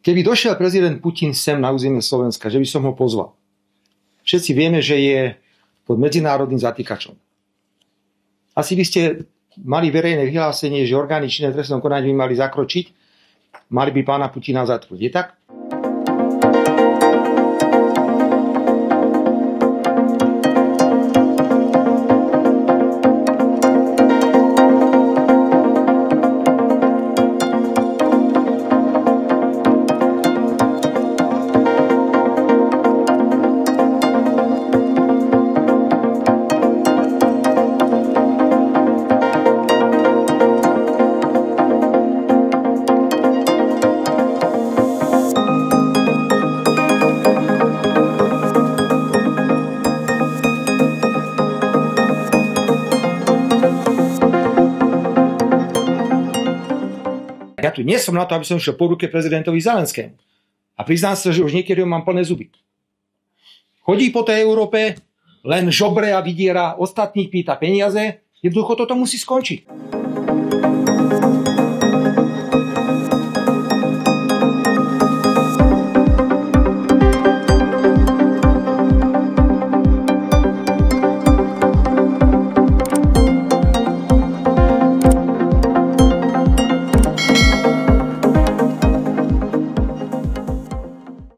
Keby došiel prezident Putin sem na územie Slovenska, že by som ho pozval. Všetci vieme, že je pod medzinárodným zatýkačom. Asi by ste mali verejné vyhlásenie, že orgány činné v trestnom konaní by mali zakročiť, mali by pána Putina zatknúť. Je tak? Ja tu nie som na to, aby som šiel po ruke prezidentovi Zelenskému. A priznám sa, že už niekedy mám plné zuby. Chodí po tej Európe, len žobre a vydiera, ostatných pýta peniaze. Jednoducho toto musí skončiť.